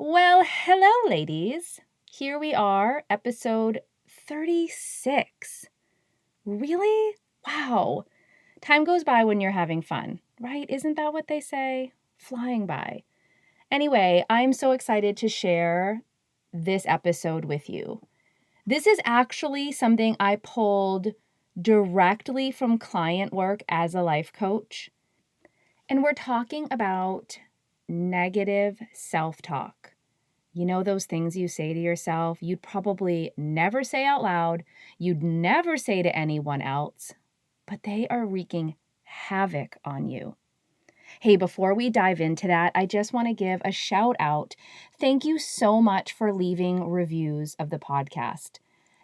Well, hello, ladies. Here we are, episode 36. Really? Wow. Time goes by when you're having fun, right? Isn't that what they say? Flying by. Anyway, I'm so excited to share this episode with you. This is actually something I pulled directly from client work as a life coach. And we're talking about negative self-talk. You know, those things you say to yourself, you'd probably never say out loud, you'd never say to anyone else, but they are wreaking havoc on you. Hey, before we dive into that, I just want to give a shout out. Thank you so much for leaving reviews of the podcast.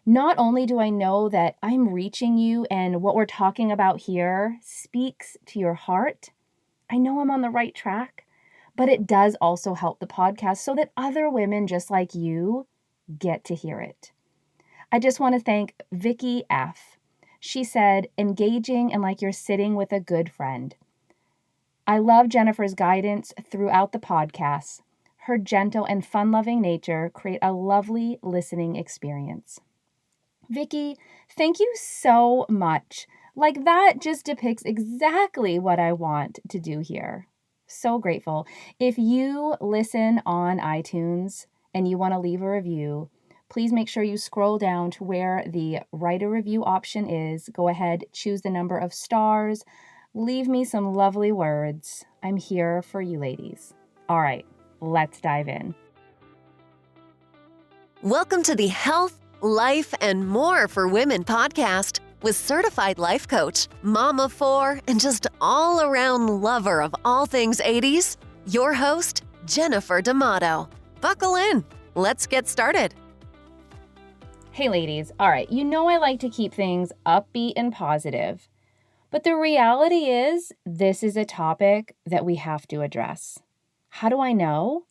Not only do I know that I'm reaching you and what we're talking about here speaks to your heart, I know I'm on the right track, but it does also help the podcast so that other women just like you get to hear it. I just want to thank Vicky F. She said, engaging and like you're sitting with a good friend. I love Jennifer's guidance throughout the podcast. Her gentle and fun-loving nature create a lovely listening experience. Vicky, thank you so much. Like that just depicts exactly what I want to do here. So grateful. If you listen on iTunes and you want to leave a review, please make sure you scroll down to where the write a review option is. Go ahead, choose the number of stars. Leave me some lovely words. I'm here for you ladies. All right, let's dive in. Welcome to the Health, Life, and More for Women podcast with certified life coach, mom of four, and just all-around lover of all things 80s, your host, Jennifer D'Amato. Buckle in. Let's get started. Hey ladies, all right, you know I like to keep things upbeat and positive, but the reality is this is a topic that we have to address. How do I know?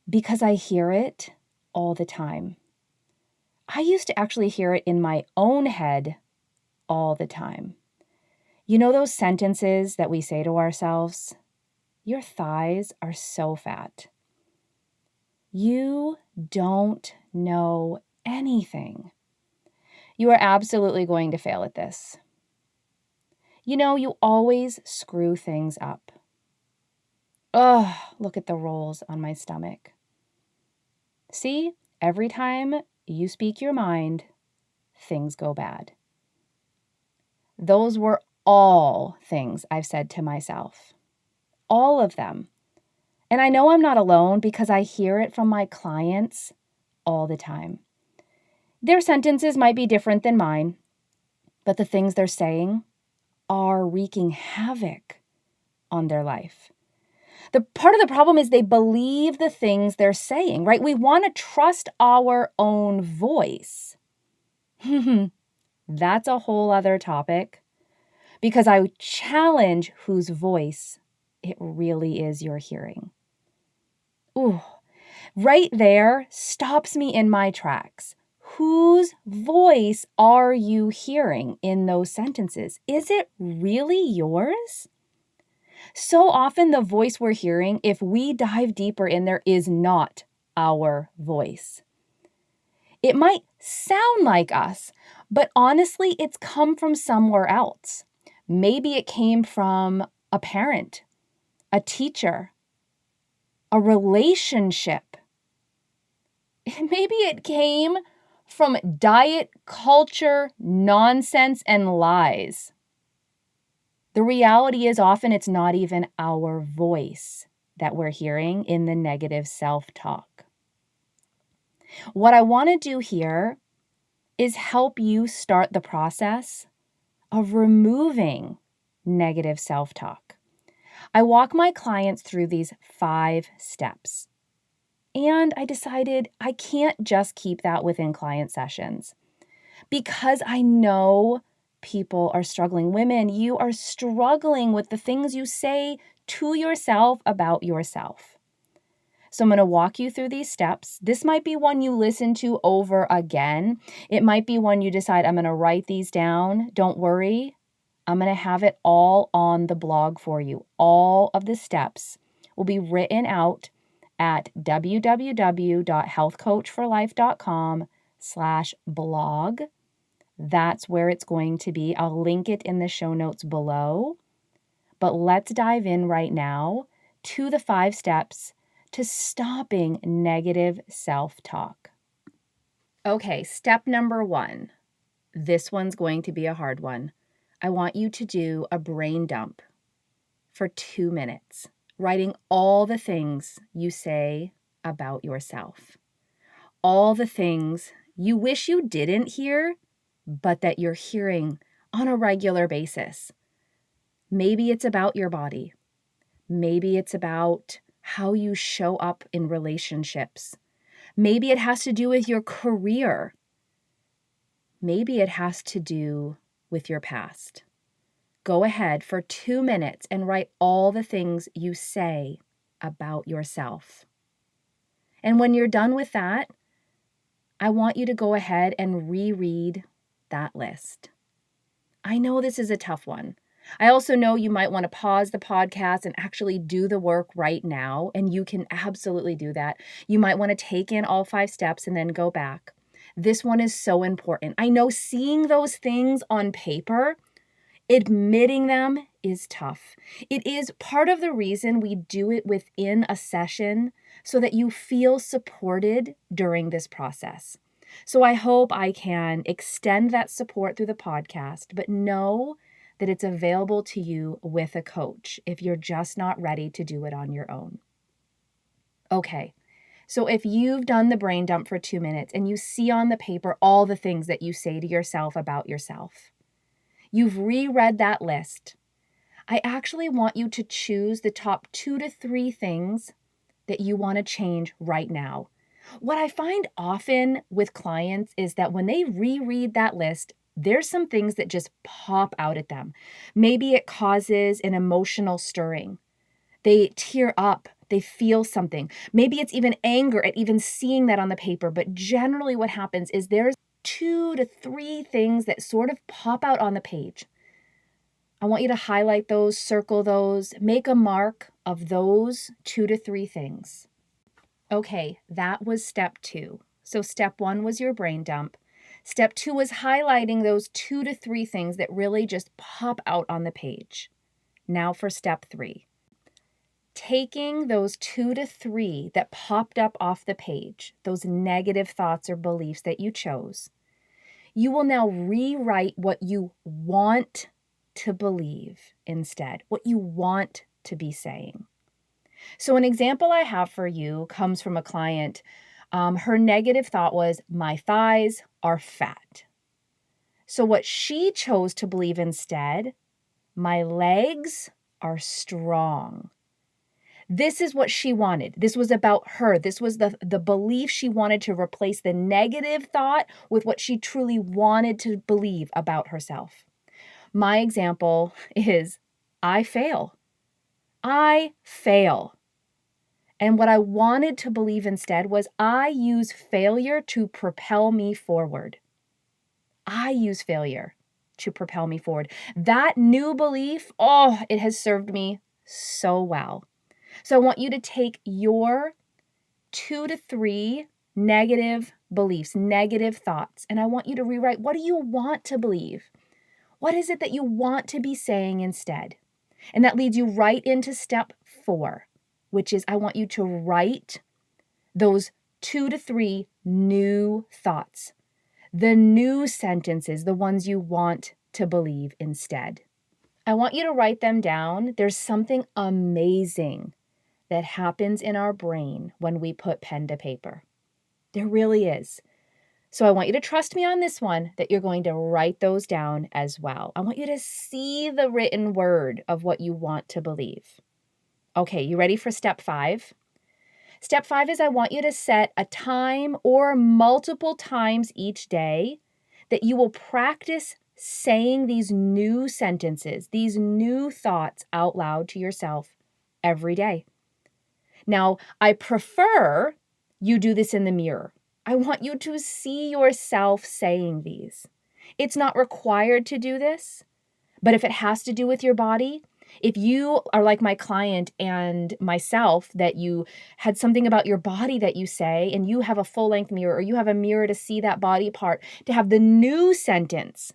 Because I hear it all the time. I used to actually hear it in my own head all the time. You know those sentences that we say to ourselves? Your thighs are so fat. You don't know anything. You are absolutely going to fail at this. You know, you always screw things up. Ugh, look at the rolls on my stomach. See, every time you speak your mind, things go bad. Those were all things I've said to myself. All of them. And I know I'm not alone because I hear it from my clients all the time. Their sentences might be different than mine, but the things they're saying are wreaking havoc on their life. The part of the problem is they believe the things they're saying, right? We want to trust our own voice. That's a whole other topic because I challenge whose voice it really is you're hearing. Ooh, right there stops me in my tracks. Whose voice are you hearing in those sentences? Is it really yours? So often the voice we're hearing, if we dive deeper in there, is not our voice. It might sound like us, but honestly, it's come from somewhere else. Maybe it came from a parent, a teacher, a relationship. Maybe it came from diet culture, nonsense, and lies. The reality is often it's not even our voice that we're hearing in the negative self-talk. What I want to do here is help you start the process of removing negative self-talk. I walk my clients through these 5 steps. And I decided I can't just keep that within client sessions because I know people are struggling. Women, you are struggling with the things you say to yourself about yourself. So I'm going to walk you through these steps. This might be one you listen to over again. It might be one you decide, I'm going to write these down. Don't worry. I'm going to have it all on the blog for you. All of the steps will be written out at www.healthcoachforlife.com/blog. That's where it's going to be. I'll link it in the show notes below. But let's dive in right now to the 5 steps to stopping negative self-talk. Okay, step number 1. This one's going to be a hard one. I want you to do a brain dump for 2 minutes, writing all the things you say about yourself. All the things you wish you didn't hear, but that you're hearing on a regular basis. Maybe it's about your body. Maybe it's about how you show up in relationships. Maybe it has to do with your career. Maybe it has to do with your past. Go ahead for 2 minutes and write all the things you say about yourself. And when you're done with that, I want you to go ahead and reread that list. I know this is a tough one. I also know you might want to pause the podcast and actually do the work right now, and you can absolutely do that. You might want to take in all 5 steps and then go back. This one is so important. I know seeing those things on paper, admitting them is tough. It is part of the reason we do it within a session so that you feel supported during this process. So I hope I can extend that support through the podcast, but know that it's available to you with a coach if you're just not ready to do it on your own. Okay, so if you've done the brain dump for 2 minutes and you see on the paper all the things that you say to yourself about yourself, you've reread that list, I actually want you to choose the top 2 to 3 things that you want to change right now. What I find often with clients is that when they reread that list, there's some things that just pop out at them. Maybe it causes an emotional stirring. They tear up, they feel something. Maybe it's even anger at even seeing that on the paper. But generally what happens is there's 2 to 3 things that sort of pop out on the page. I want you to highlight those, circle those, make a mark of those 2 to 3 things. Okay, that was step 2. So step 1 was your brain dump. Step 2 was highlighting those 2 to 3 things that really just pop out on the page. Now for step 3. Taking those 2 to 3 that popped up off the page, those negative thoughts or beliefs that you chose, you will now rewrite what you want to believe instead, what you want to be saying. So an example I have for you comes from a client. Her negative thought was, my thighs are fat. So what she chose to believe instead, my legs are strong. This is what she wanted. This was about her. This was the belief she wanted to replace the negative thought with what she truly wanted to believe about herself. My example is, I fail. I fail. And what I wanted to believe instead was, I use failure to propel me forward. I use failure to propel me forward. That new belief, it has served me so well. So I want you to take your 2 to 3 negative beliefs, negative thoughts, and I want you to rewrite, what do you want to believe? What is it that you want to be saying instead? And that leads you right into step 4, which is I want you to write those 2 to 3 new thoughts, the new sentences, the ones you want to believe instead. I want you to write them down. There's something amazing that happens in our brain when we put pen to paper. There really is. So I want you to trust me on this one, that you're going to write those down as well. I want you to see the written word of what you want to believe. Okay, you ready for step 5? Step 5 is I want you to set a time or multiple times each day that you will practice saying these new sentences, these new thoughts out loud to yourself every day. Now, I prefer you do this in the mirror. I want you to see yourself saying these. It's not required to do this, but if it has to do with your body, If you are like my client and myself, that you had something about your body that you say, and you have a full-length mirror, or you have a mirror to see that body part, to have the new sentence,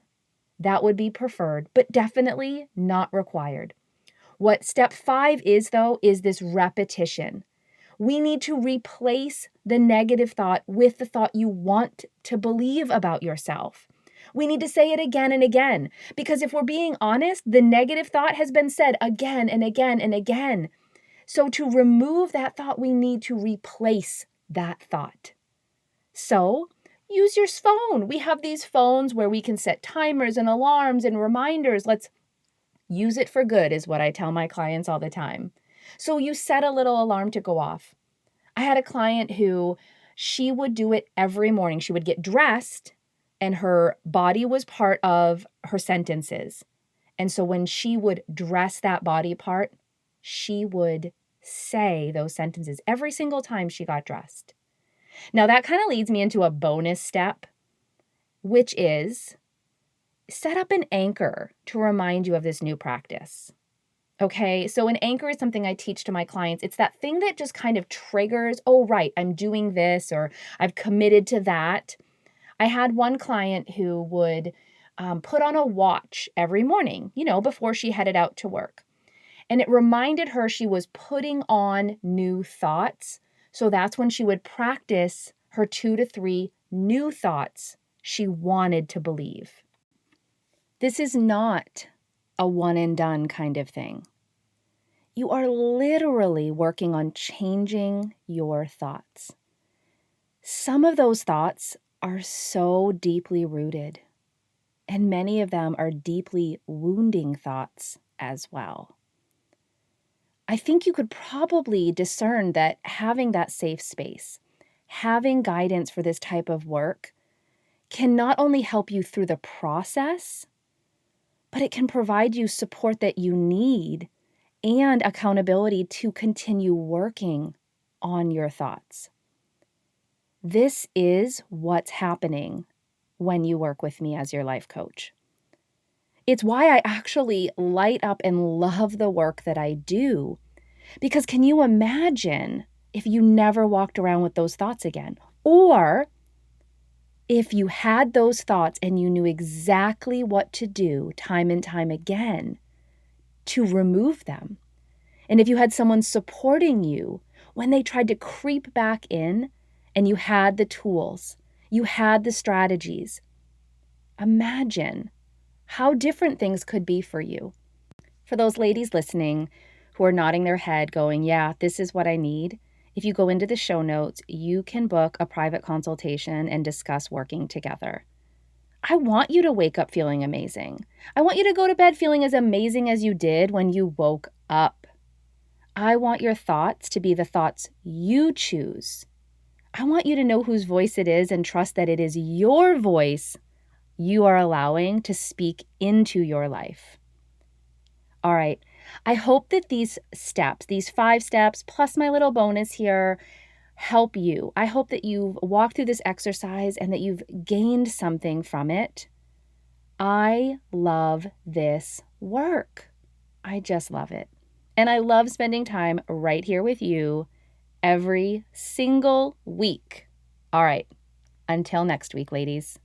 that would be preferred, but definitely not required. What step 5 is, though, is this repetition. We need to replace the negative thought with the thought you want to believe about yourself. We need to say it again and again, because if we're being honest, the negative thought has been said again and again and again. So to remove that thought, we need to replace that thought. So use your phone. We have these phones where we can set timers and alarms and reminders. Let's use it for good, is what I tell my clients all the time. So you set a little alarm to go off. I had a client who, she would do it every morning. She would get dressed and her body was part of her sentences. And so when she would dress that body part, she would say those sentences every single time she got dressed. Now that kind of leads me into a bonus step, which is set up an anchor to remind you of this new practice. Okay, so an anchor is something I teach to my clients. It's that thing that just kind of triggers, oh, right, I'm doing this, or I've committed to that. I had one client who would put on a watch every morning, before she headed out to work. And it reminded her she was putting on new thoughts. So that's when she would practice her 2 to 3 new thoughts she wanted to believe. This is not a one and done kind of thing. You are literally working on changing your thoughts. Some of those thoughts are so deeply rooted, and many of them are deeply wounding thoughts as well. I think you could probably discern that having that safe space, having guidance for this type of work, can not only help you through the process, but it can provide you support that you need and accountability to continue working on your thoughts. This is what's happening when you work with me as your life coach. It's why I actually light up and love the work that I do. Because can you imagine if you never walked around with those thoughts again? Or if you had those thoughts and you knew exactly what to do time and time again to remove them? And if you had someone supporting you when they tried to creep back in, and you had the tools, you had the strategies, imagine how different things could be for you. For those ladies listening who are nodding their head going, yeah, this is what I need, if you go into the show notes, you can book a private consultation and discuss working together. I want you to wake up feeling amazing. I want you to go to bed feeling as amazing as you did when you woke up. I want your thoughts to be the thoughts you choose. I want you to know whose voice it is and trust that it is your voice you are allowing to speak into your life. All right. I hope that these steps, these 5 steps, plus my little bonus here, help you. I hope that you've walked through this exercise and that you've gained something from it. I love this work. I just love it. And I love spending time right here with you every single week. All right. Until next week, ladies.